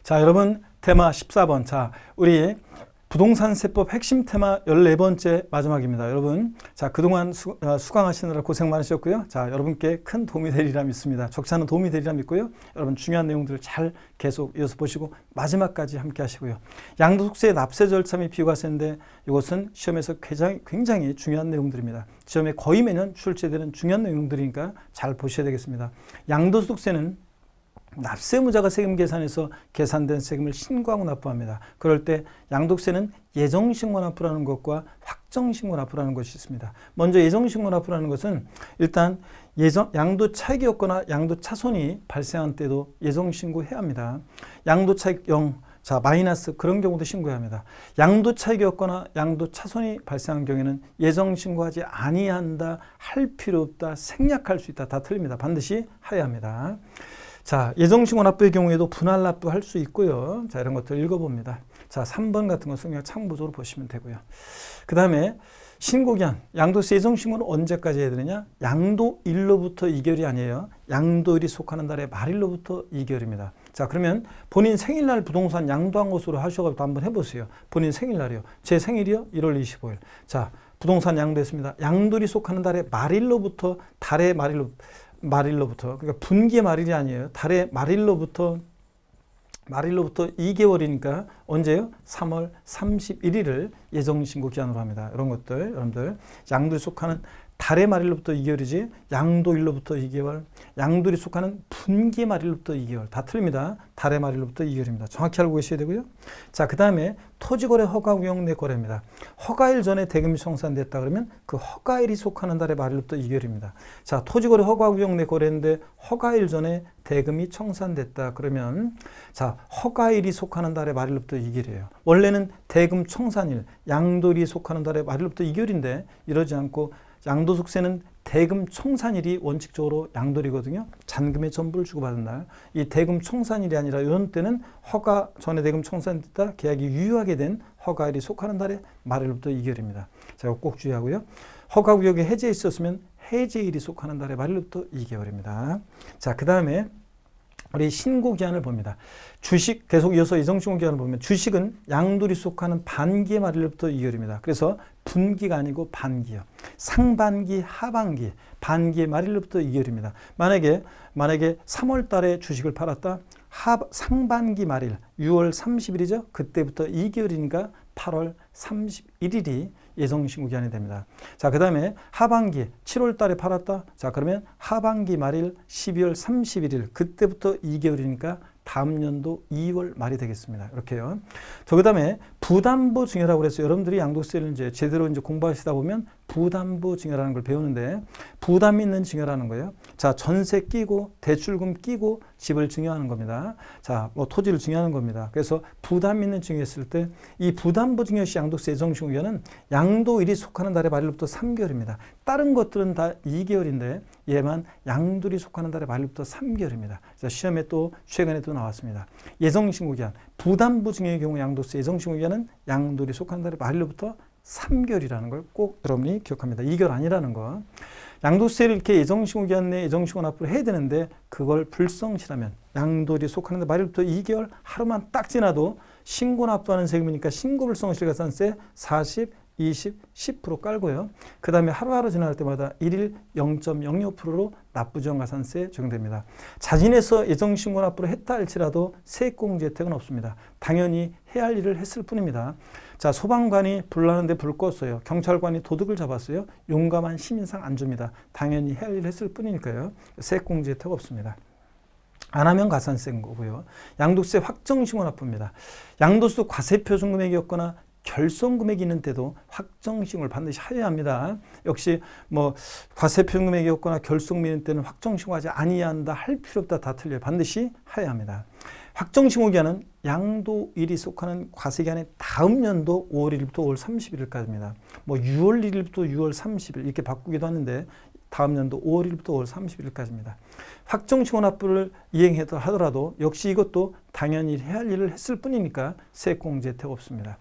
자, 여러분 테마 14번. 자, 우리 부동산 세법 핵심 테마 14번째 마지막입니다. 여러분, 자, 그동안 수강하시느라 고생 많으셨고요. 자, 여러분께 큰 도움이 되리라 믿습니다. 적지 않은 도움이 되리라 믿고요. 여러분 중요한 내용들을 잘 계속 이어서 보시고 마지막까지 함께 하시고요. 양도소득세 납세 절차 및 비과세인데 이것은 시험에서 굉장히 중요한 내용들입니다. 시험에 거의 매년 출제되는 중요한 내용들이니까 잘 보셔야 되겠습니다. 양도소득세는 납세무자가 세금 계산해서 계산된 세금을 신고하고 납부합니다. 그럴 때 양도세는 예정신고 납부라는 것과 확정신고 납부라는 것이 있습니다. 먼저 예정신고 납부라는 것은 일단 양도 차익이 없거나 양도 차손이 발생한 때도 예정신고해야 합니다. 양도 차익 0, 자, 마이너스 그런 경우도 신고해야 합니다. 양도 차익이 없거나 양도 차손이 발생한 경우에는 예정신고하지 아니한다, 할 필요 없다, 생략할 수 있다, 다 틀립니다. 반드시 해야 합니다. 자, 예정신고 납부의 경우에도 분할 납부할 수 있고요. 자, 이런 것들 읽어봅니다. 자, 3번 같은 것은 그냥 참고적으로 보시면 되고요. 그 다음에 신고기한, 양도세 예정신고는 언제까지 해야 되느냐? 양도일로부터 2개월이 아니에요. 양도일이 속하는 달의 말일로부터 2개월입니다. 자, 그러면 본인 생일날 부동산 양도한 것으로 하셔가지고 한번 해보세요. 본인 생일날이요. 제 생일이요? 1월 25일. 자, 부동산 양도했습니다. 양도일이 속하는 달의 말일로부터 달의 말일로부터, 그러니까 분기의 말일이 아니에요. 달의 말일로부터 2개월이니까 언제요? 3월 31일을 예정신고 기한으로 합니다. 이런 것들 여러분들 양도에 속하는 달의 말일로부터 2개월이지 양도일로부터 2개월, 양도일이 속하는 분기의 말일로부터 2개월 다 틀립니다. 달의 말일로부터 2개월입니다. 정확히 알고 계셔야 되고요. 자, 그 다음에 토지거래 허가구역 내 거래입니다. 허가일 전에 대금이 청산됐다 그러면 그 허가일이 속하는 달의 말일로부터 2개월입니다. 자, 토지거래 허가구역 내 거래인데 허가일 전에 대금이 청산됐다 그러면 자, 허가일이 속하는 달의 말일로부터 2개월이에요. 원래는 대금 청산일, 양도일이 속하는 달의 말일로부터 2개월인데 이러지 않고 양도소득세는 대금 청산일이 원칙적으로 양도일이거든요. 잔금의 전부를 주고받은 날. 이 대금 청산일이 아니라 이런 때는 허가 전에 대금 청산됐다 계약이 유효하게 된 허가일이 속하는 달의 말일로부터 2개월입니다. 자, 이거 꼭 주의하고요. 허가구역에 해제 있었으면 해제일이 속하는 달의 말일로부터 2개월입니다. 자, 그 다음에 우리 신고기한을 봅니다. 주식, 계속 이어서 예정신고기한을 보면 주식은 양도일이 속하는 반기의 말일로부터 2개월입니다. 그래서 분기가 아니고 반기요. 상반기, 하반기, 반기의 말일로부터 2개월입니다. 만약에 3월 달에 주식을 팔았다. 상반기 말일, 6월 30일이죠. 그때부터 2개월이니까 8월 31일이 예정신고 기한이 됩니다. 자, 그 다음에 하반기 7월 달에 팔았다. 자, 그러면 하반기 말일 12월 31일 그때부터 2개월이니까 다음 연도 2월 말이 되겠습니다. 이렇게요. 그 다음에 부담부 증여라고 그래서 여러분들이 양도세를 이제 제대로 이제 공부하시다 보면 부담부 증여라는 걸 배우는데 부담 있는 증여라는 거예요. 자, 전세 끼고 대출금 끼고 집을 증여하는 겁니다. 자, 뭐 토지를 증여하는 겁니다. 그래서 부담 있는 증여했을 때 이 부담부 증여 시 양도세 예정신고 기한은 양도일이 속하는 달의 말일로부터 3개월입니다. 다른 것들은 다 2개월인데 얘만 양도일이 속하는 달의 말일로부터 3개월입니다. 그래서 시험에 또 최근에 또 나왔습니다. 예정신고 기한, 부담부 증여의 경우 양도세 예정신고 기한은 양도일이 속하는 달의 말일로부터 3개월이라는 걸 꼭 여러분이 기억합니다. 2개월 아니라는 거. 양도세를 이렇게 예정신고 기한 내에 예정신고 납부를 해야 되는데 그걸 불성실하면 양도일이 속하는 말일부터 2개월 하루만 딱 지나도 신고 납부하는 세금이니까 신고불성실 가산세 40, 20, 10% 깔고요. 그 다음에 하루하루 지날 때마다 1일 0.05%로 납부지원가산세 적용됩니다. 자진해서 예정신고 납부를 했다 할지라도 세액공제 혜택은 없습니다. 당연히 해야 할 일을 했을 뿐입니다. 자, 소방관이 불 나는데 불 껐어요. 경찰관이 도둑을 잡았어요. 용감한 시민상 안 줍니다. 당연히 해야 할 일을 했을 뿐이니까요. 세액공제 혜택 없습니다. 안 하면 가산세인 거고요. 양도세 확정신고 납부입니다. 양도소 과세표준 금액이었거나 결손 금액이 있는 때도 확정신고를 반드시 해야 합니다. 역시 뭐 과세표준 금액이었거나 결손 금액이 있는 때는 확정신고하지 아니한다, 할 필요 없다, 다 틀려요. 반드시 해야 합니다. 확정신고 기한은 양도일이 속하는 과세기한의 다음 연도 5월 1일부터 5월 31일까지입니다. 뭐 6월 1일부터 6월 30일 이렇게 바꾸기도 하는데 다음 연도 5월 1일부터 5월 31일까지입니다. 확정신고 납부를 이행하더라도 역시 이것도 당연히 해야 할 일을 했을 뿐이니까 세액공제 혜택 없습니다.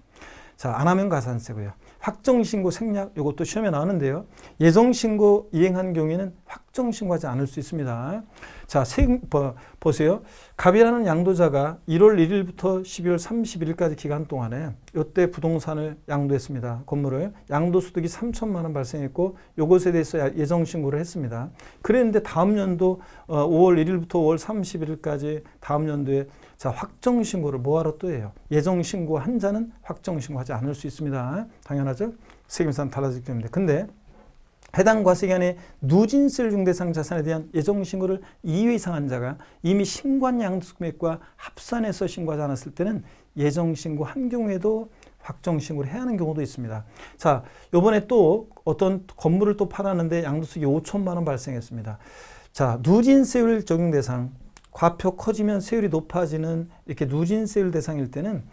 자, 안 하면 가산세고요. 확정신고 생략 이것도 시험에 나오는데요. 예정신고 이행한 경우에는 확정 신고하지 않을 수 있습니다. 자, 보세요. 갑이라는 양도자가 1월 1일부터 12월 31일까지 기간 동안에 이때 부동산을 양도했습니다. 건물을. 양도소득이 3천만 원 발생했고 이것에 대해서 예정신고를 했습니다. 그랬는데 다음 연도 5월 1일부터 5월 31일까지 다음 연도에 자, 확정신고를 뭐하러 또 해요? 예정신고한 자는 확정신고하지 않을 수 있습니다. 당연하죠? 세금산 달라지기 때문에. 근데 해당 과세기간에 누진세율 중대상 자산에 대한 예정신고를 2회 이상 한 자가 이미 신고한 양도소득금액과 합산해서 신고하지 않았을 때는 예정신고 한 경우에도 확정신고를 해야 하는 경우도 있습니다. 자, 요번에 또 어떤 건물을 또 팔았는데 양도소득이 5천만 원 발생했습니다. 자, 누진세율 적용 대상, 과표 커지면 세율이 높아지는 이렇게 누진세율 대상일 때는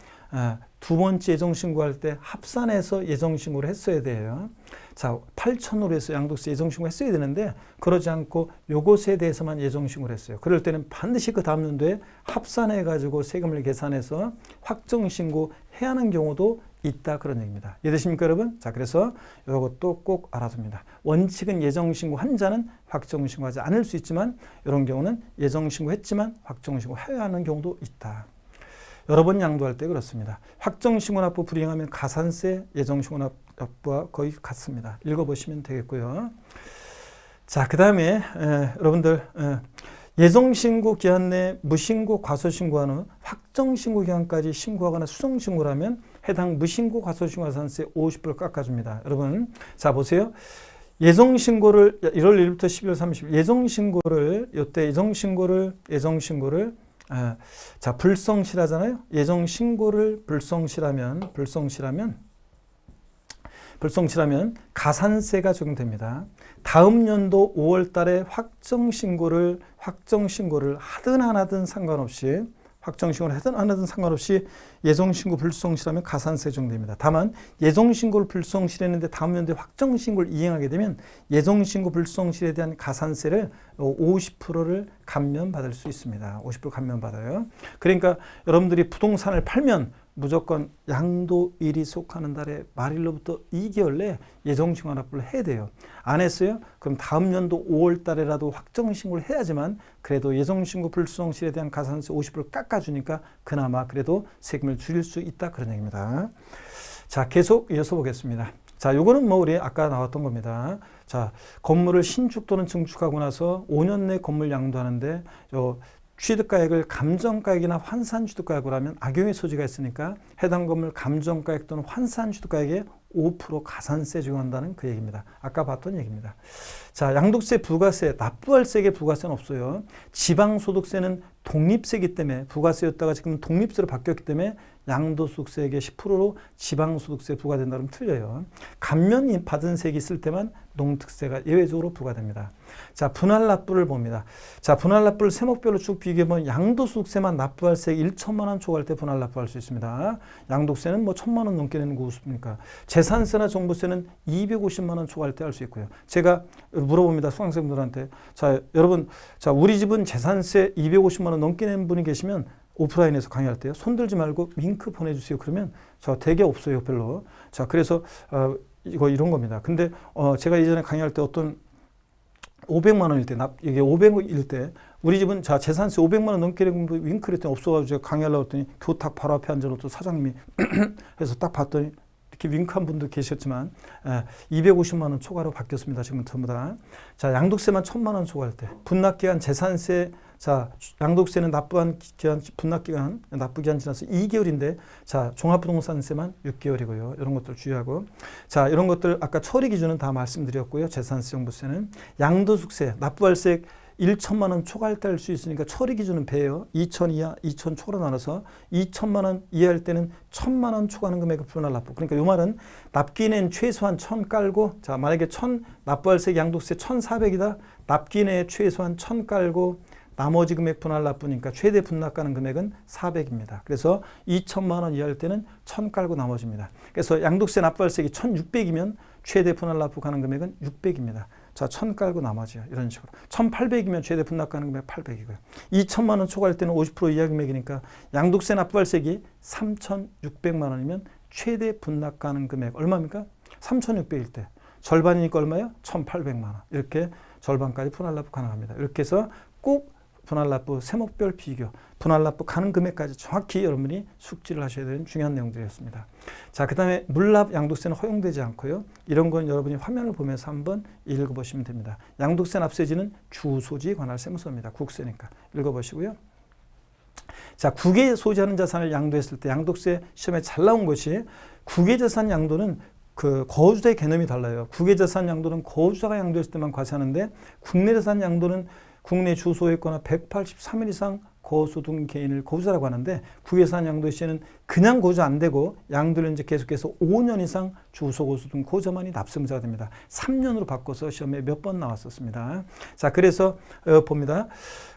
두 번째 예정신고할 때 합산해서 예정신고를 했어야 돼요. 자, 8천으로 해서 양도세 예정신고 했어야 되는데 그러지 않고 요것에 대해서만 예정신고를 했어요. 그럴 때는 반드시 그 다음 연도에 합산해가지고 세금을 계산해서 확정신고 해야 하는 경우도 있다 그런 얘기입니다. 이해되십니까 여러분? 자, 그래서 이것도 꼭 알아둡니다. 원칙은 예정신고 한 자는 확정신고하지 않을 수 있지만 이런 경우는 예정신고 했지만 확정신고 해야 하는 경우도 있다. 여러 번 양도할 때 그렇습니다. 확정신고 납부 불이행하면 가산세 예정신고 납부와 거의 같습니다. 읽어보시면 되겠고요. 자, 그 다음에 여러분들 예정신고 기한 내 무신고 과소신고한 후 확정신고 기간까지 신고하거나 수정신고를 하면 해당 무신고 과소신고 가산세 50%를 깎아줍니다. 여러분, 자 보세요. 예정신고를 1월 1일부터 12월 30일 예정신고를 이때 예정신고를 자, 불성실하잖아요. 예정신고를 불성실하면 가산세가 적용됩니다. 다음 연도 5월 달에 확정신고를 하든 안 하든 상관없이 예정신고 불성실하면 가산세 적용됩니다. 다만 예정신고를 불성실했는데 다음 연도에 확정신고를 이행하게 되면 예정신고 불성실에 대한 가산세를 50%를 감면받을 수 있습니다. 50% 감면받아요. 그러니까 여러분들이 부동산을 팔면 무조건 양도일이 속하는 달에 말일로부터 2개월 내에 예정신고 납부를 해야 돼요. 안 했어요? 그럼 다음 연도 5월 달에라도 확정신고를 해야지만 그래도 예정신고 불성실에 대한 가산세 50%를 깎아주니까 그나마 그래도 세금을 줄일 수 있다 그런 얘기입니다. 자, 계속 이어서 보겠습니다. 자, 요거는 뭐 우리 아까 나왔던 겁니다. 자, 건물을 신축 또는 증축하고 나서 5년 내 건물 양도하는데 취득가액을 감정가액이나 환산취득가액으로 하면 악용의 소지가 있으니까 해당 건물 감정가액 또는 환산취득가액에 5% 가산세 적용한다는 그 얘기입니다. 아까 봤던 얘기입니다. 자, 양도세, 부가세, 납부할 세액의 부가세는 없어요. 지방소득세는 독립세이기 때문에 부가세였다가 지금 독립세로 바뀌었기 때문에 양도소득세액의 10%로 지방소득세 부과된다 그러면 틀려요. 감면 받은 세액이 있을 때만 농특세가 예외적으로 부과됩니다. 자, 분할납부를 봅니다. 자, 분할납부를 세목별로 쭉 비교해보면 양도소득세만 납부할 세액 1천만 원 초과할 때 분할납부할 수 있습니다. 양도세는 뭐 1,000만 원 넘게 내는 거 없습니까? 재산세나 종부세는 250만 원 초과할 때 할 수 있고요. 제가 물어봅니다. 수강생들한테. 자, 여러분, 자, 우리 집은 재산세 250만 원 넘게 내는 분이 계시면 오프라인에서 강의할 때요. 손들지 말고 링크 보내주세요. 그러면 저 되게 없어요. 별로. 자, 그래서 이런 겁니다. 근데 제가 예전에 강의할 때 어떤 500만 원일 때, 이게 500일 때, 우리 집은 자, 재산세 500만 원 넘게 내는 분 윙크를 했더니 없어가지고 제가 강의하려고 했더니 교탁 바로 앞에 앉아놓고 사장님이 해서 딱 봤더니 이렇게 윙크한 분도 계셨지만 250만 원 초과로 바뀌었습니다. 지금 전부 다. 자, 양도세만 1,000만 원 초과할 때, 분납기간 재산세, 자, 양도세는 납부한 기간, 분납기간, 납부기간 지나서 2개월인데, 자, 종합부동산세만 6개월이고요. 이런 것들 주의하고. 자, 이런 것들 아까 처리 기준은 다 말씀드렸고요. 재산세, 종부세는. 양도소득세, 납부할 세액 1천만 원 초과할 때 할 수 있으니까 처리 기준은 배예요. 2천 이하, 2천 초과로 나눠서 2천만 원 이하일 때는 1,000만 원 초과하는 금액을 분할 납부. 그러니까 이 말은 납기내는 최소한 1,000 깔고, 자, 만약에 1,000 납부할 세액 양도세 1,400이다. 납기내 최소한 1,000 깔고 나머지 금액 분할 납부니까 최대 분납가는 금액은 400입니다. 그래서 2천만 원 이하일 때는 1,000 깔고 나머지입니다. 그래서 양도세 납부할 세액이 1,600이면 최대 분할 납부 가는 금액은 600입니다. 자, 1,000 깔고 나머지요. 이런 식으로. 1,800이면 최대 분납 가는 금액 800이고요. 2천만 원 초과할 때는 50% 이하 금액이니까 양도세 납부할 세액이 3,600만 원이면 최대 분납 가는 금액 얼마입니까? 3,600일 때. 절반이니까 얼마예요? 1,800만 원. 이렇게 절반까지 분할납부 가능합니다. 이렇게 해서 꼭 분할납부 세목별 비교, 분할납부 가능 금액까지 정확히 여러분이 숙지를 하셔야 되는 중요한 내용들이었습니다. 자, 그 다음에 물납 양도세는 허용되지 않고요. 이런 건 여러분이 화면을 보면서 한번 읽어보시면 됩니다. 양도세 납세지는 주소지에 관할 세무서입니다. 국세니까 읽어보시고요. 자, 국외에 소지하는 자산을 양도했을 때 양도세 시험에 잘 나온 것이 국외자산 양도는 그 거주자의 개념이 달라요. 국외자산 양도는 거주자가 양도했을 때만 과세하는데 국내자산 양도는 국내 주소에 있거나 183일 이상 거소득 개인을 거주자라고 하는데 국외자산 양도 시에는 그냥 거주 안 되고 양도를 이제 계속해서 5년 이상 주소 거소득 거주자만이 납세무자가 됩니다. 3년으로 바꿔서 시험에 몇 번 나왔었습니다. 자, 그래서 봅니다.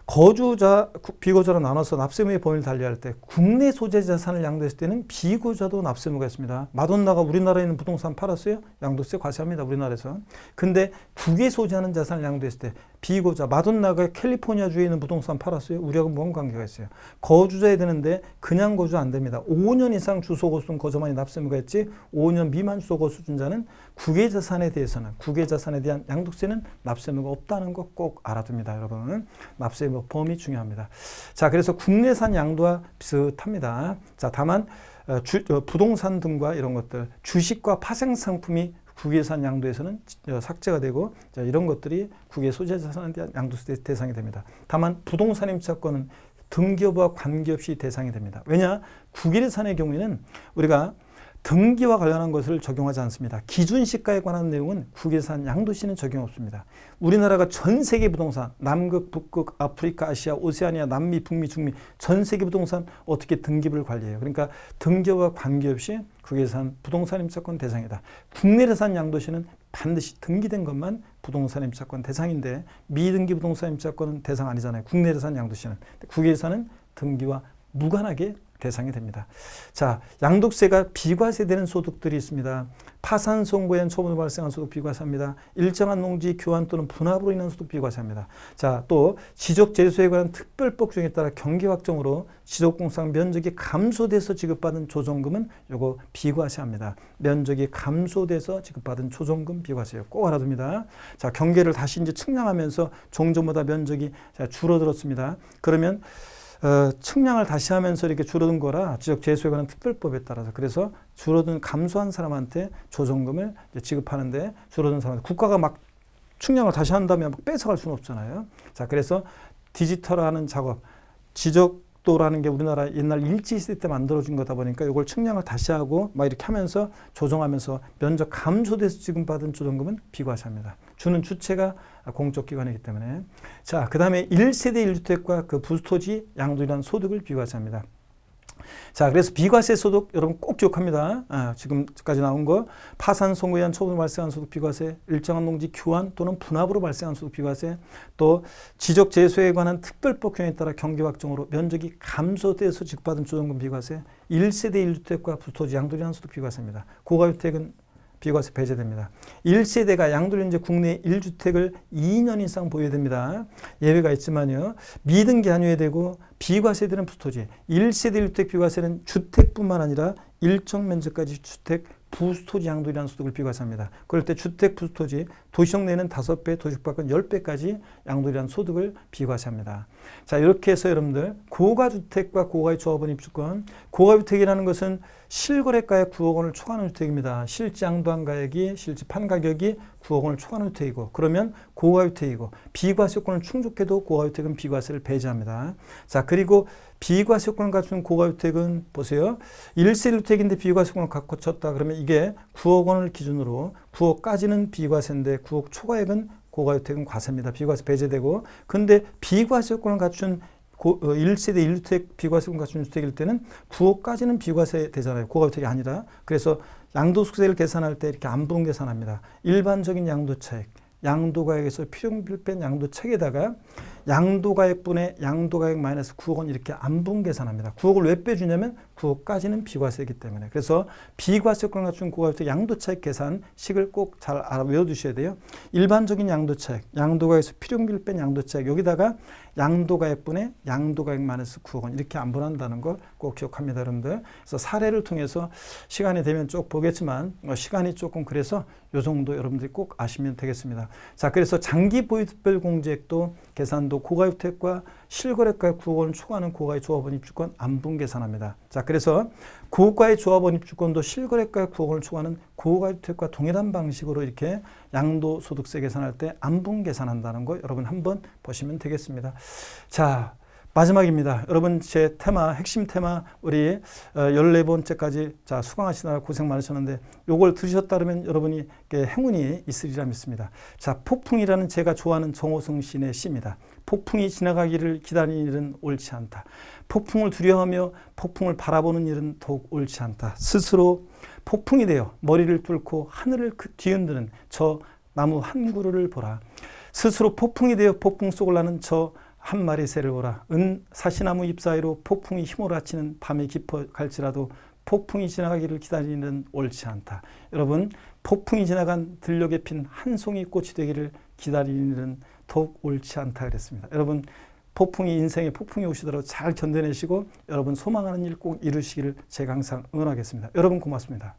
거주자, 비거주자로 나눠서 납세무의 범위를 달리할 때 국내 소재 자산을 양도했을 때는 비거주자도 납세무가 있습니다. 마돈나가 우리나라에 있는 부동산 팔았어요? 양도세 과세합니다. 우리나라에서. 근데 국외 소지하는 자산을 양도했을 때 비거주자, 마돈나가 캘리포니아주에 있는 부동산 팔았어요? 우리하고 뭔 관계가 있어요? 거주자에 되는데 그냥 거주 안 됩니다. 5년 이상 주소 거수준 거주자만이 납세무가 있지 5년 미만 주소 거수준자는 국외 자산에 대해서는 국외 자산에 대한 양도세는 납세무가 없다는 거 꼭 알아둡니다. 여러분. 납세무 범위 중요합니다. 자, 그래서 국내산 양도와 비슷합니다. 자, 다만 부동산 등과 이런 것들, 주식과 파생 상품이 국외산 양도에서는 삭제가 되고, 자, 이런 것들이 국외 소재 자산에 대한 양도세 대상이 됩니다. 다만 부동산 임차권은 등기여부와 관계없이 대상이 됩니다. 왜냐? 국외산의 경우에는 우리가 등기와 관련한 것을 적용하지 않습니다. 기준시가에 관한 내용은 국외산 양도시는 적용 없습니다. 우리나라가 전 세계 부동산, 남극, 북극, 아프리카, 아시아, 오세아니아, 남미, 북미, 중미 전 세계 부동산 어떻게 등기부를 관리해요. 그러니까 등기와 관계없이 국외산 부동산 임차권 대상이다. 국내산 양도시는 반드시 등기된 것만 부동산 임차권 대상인데 미등기 부동산 임차권은 대상 아니잖아요. 국내산 양도시는. 국외산은 등기와 무관하게 대상이 됩니다. 자, 양도세가 비과세되는 소득들이 있습니다. 파산 선고에 의한 처분으로 발생한 소득 비과세합니다. 일정한 농지 교환 또는 분합으로 인한 소득 비과세합니다. 자, 또 지적 재소에 관한 특별법 중에 따라 경계 확정으로 지적공상 면적이 감소돼서 지급받은 조정금은 요거 비과세합니다. 면적이 감소돼서 지급받은 조정금 비과세요. 꼭 알아둡니다. 자, 경계를 다시 이제 측량하면서 종전보다 면적이 줄어들었습니다. 그러면 측량을 다시 하면서 이렇게 줄어든 거라 지적 재소에 관한 특별법에 따라서 그래서 줄어든 감소한 사람한테 조정금을 지급하는데 줄어든 사람한테 국가가 막 측량을 다시 한 다음에 막 뺏어갈 수는 없잖아요. 자, 그래서 디지털화하는 작업, 지적도라는 게 우리나라 옛날 일제시대 때 만들어진 거다 보니까 이걸 측량을 다시 하고 막 이렇게 하면서 조정하면서 면적 감소돼서 지급받은 조정금은 비과세합니다. 주는 주체가 공적기관이기 때문에. 자, 그 다음에 1세대 1주택과 그 부토지 양도이란 소득을 비과세합니다. 자, 그래서 비과세 소득 여러분 꼭 기억합니다. 지금까지 나온 거 파산 선고에 의한 처분으로 발생한 소득 비과세, 일정한 농지 교환 또는 분합으로 발생한 소득 비과세, 또 지적 재소에 관한 특별법 규정에 따라 경계 확정으로 면적이 감소돼서 지급받은 조정금 비과세, 1세대 1주택과 부토지 양도이란 소득 비과세입니다. 고가주택은 비과세 배제됩니다. 1세대가 양도인제 국내 1주택을 2년 이상 보유해야 됩니다. 예외가 있지만요. 미등기 한유예되고 비과세되는 부토지 1세대 1주택 비과세는 주택뿐만 아니라 일정 면적까지 주택 부토지 양도이라는 소득을 비과세합니다. 그럴 때 주택 부토지 도시형 내는 5배, 도시형 밖은 10배까지 양도이라는 소득을 비과세합니다. 자, 이렇게 해서 여러분들 고가주택과 고가의 조합원 입주권, 고가주택이라는 것은 실거래가액 9억 원을 초과하는 주택입니다. 실제 양도한 가액이 실제 판 가격이 9억 원을 초과하는 주택이고 그러면 고가주택이고 비과세권을 충족해도 고가주택은 비과세를 배제합니다. 자, 그리고 비과세권을 갖춘 고가주택은 보세요. 1세대 주택인데 비과세권을 갖고 쳤다 그러면 이게 9억 원을 기준으로 9억까지는 비과세인데 9억 초과액은 고가주택은 과세입니다. 비과세 배제되고 근데 비과세권을 갖춘 1세대 1주택 비과세권 갖춘 주택일 때는 9억까지는 비과세 되잖아요. 고가주택이 아니라. 그래서 양도소득세를 계산할 때 이렇게 안분 계산합니다. 일반적인 양도차익, 양도가액에서 필요비를 뺀 양도차익에다가 양도가액분의 양도가액 마이너스 9억 원 이렇게 안분 계산합니다. 9억을 왜 빼주냐면 9억까지는 비과세이기 때문에. 그래서 비과세권 갖춘 고가주택 양도차익 계산식을 꼭 잘 알아 외워두셔야 돼요. 일반적인 양도차익, 양도가액에서 필요금비를 뺀 양도차익, 여기다가 양도가액분의 양도가액 마이너스 9억 원 이렇게 안분한다는 걸 꼭 기억합니다, 여러분들. 그래서 사례를 통해서 시간이 되면 쭉 보겠지만 시간이 조금 그래서 요 정도 여러분들이 꼭 아시면 되겠습니다. 자, 그래서 장기 보유특별 공제액도 계산도 고가주택과 실거래가액 9억 원을 초과하는 고가의 조합원 입주권 안분 계산합니다. 자, 그래서 고가의 조합원 입주권도 실거래가액 9억 원을 초과하는 고가주택과 동일한 방식으로 이렇게 양도소득세 계산할 때 안분 계산한다는 거 여러분 한번 보시면 되겠습니다. 자, 마지막입니다. 여러분 제 테마, 핵심 테마 우리 14번째까지 자 수강하시느라 고생 많으셨는데 요걸 들으셨다면 여러분이 행운이 있으리라 믿습니다. 자, 폭풍이라는 제가 좋아하는 정호성 시인의 시입니다. 폭풍이 지나가기를 기다리는 일은 옳지 않다. 폭풍을 두려워하며 폭풍을 바라보는 일은 더욱 옳지 않다. 스스로 폭풍이 되어 머리를 뚫고 하늘을 뒤흔드는 저 나무 한 그루를 보라. 스스로 폭풍이 되어 폭풍 속을 나는 저 한 마리 새를 보라. 사시나무 잎 사이로 폭풍이 휘몰아치는 밤이 깊어 갈지라도 폭풍이 지나가기를 기다리는 일은 옳지 않다. 여러분, 폭풍이 지나간 들녘에 핀 한 송이 꽃이 되기를 기다리는 일은 더욱 옳지 않다 그랬습니다. 여러분, 폭풍이 인생에 폭풍이 오시더라도 잘 견뎌내시고 여러분 소망하는 일 꼭 이루시기를 제가 항상 응원하겠습니다. 여러분 고맙습니다.